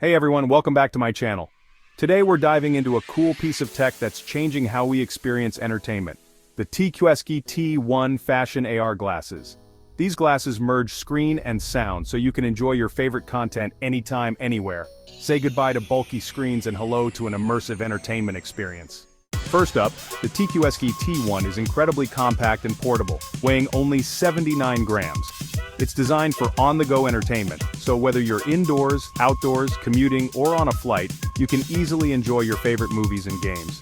Hey everyone, welcome back to my channel. Today we're diving into a cool piece of tech that's changing how we experience entertainment. The TQSKY T1 Fashion AR Glasses. These glasses merge screen and sound so you can enjoy your favorite content anytime, anywhere. Say goodbye to bulky screens and hello to an immersive entertainment experience. First up, the TQSKY T1 is incredibly compact and portable, weighing only 79 grams. It's designed for on-the-go entertainment, so whether you're indoors, outdoors, commuting, or on a flight, you can easily enjoy your favorite movies and games.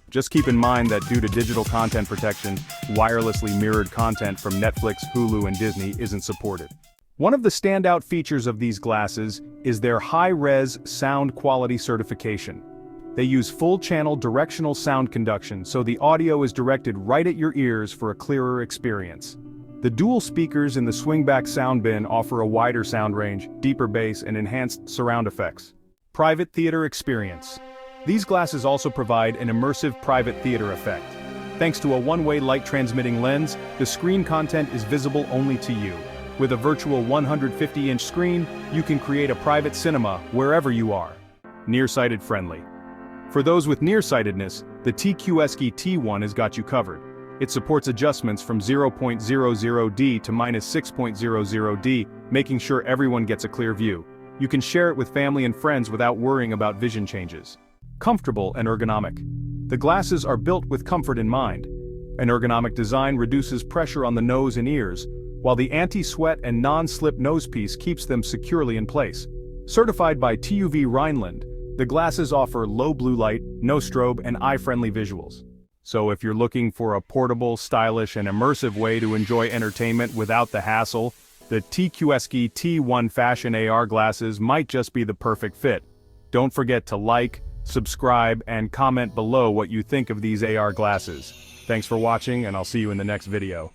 Just keep in mind that due to digital content protection, wirelessly mirrored content from Netflix, Hulu, and Disney isn't supported. One of the standout features of these glasses is their high-res sound quality certification. They use full-channel directional sound conduction, so the audio is directed right at your ears for a clearer experience. The dual speakers in the swingback sound bin offer a wider sound range, deeper bass, and enhanced surround effects. Private theater experience. These glasses also provide an immersive private theater effect. Thanks to a one-way light-transmitting lens, the screen content is visible only to you. With a virtual 150-inch screen, you can create a private cinema wherever you are. Nearsighted friendly. For those with nearsightedness, the TQSKY T1 has got you covered. It supports adjustments from 0.00D to -6.00D, making sure everyone gets a clear view. You can share it with family and friends without worrying about vision changes. Comfortable and ergonomic. The glasses are built with comfort in mind. An ergonomic design reduces pressure on the nose and ears, while the anti-sweat and non-slip nosepiece keeps them securely in place. Certified by TÜV Rheinland, the glasses offer low blue light, no strobe, and eye-friendly visuals. So if you're looking for a portable, stylish, and immersive way to enjoy entertainment without the hassle, the TQSKY T1 Fashion AR Glasses might just be the perfect fit. Don't forget to like, subscribe, and comment below what you think of these AR glasses. Thanks for watching, and I'll see you in the next video.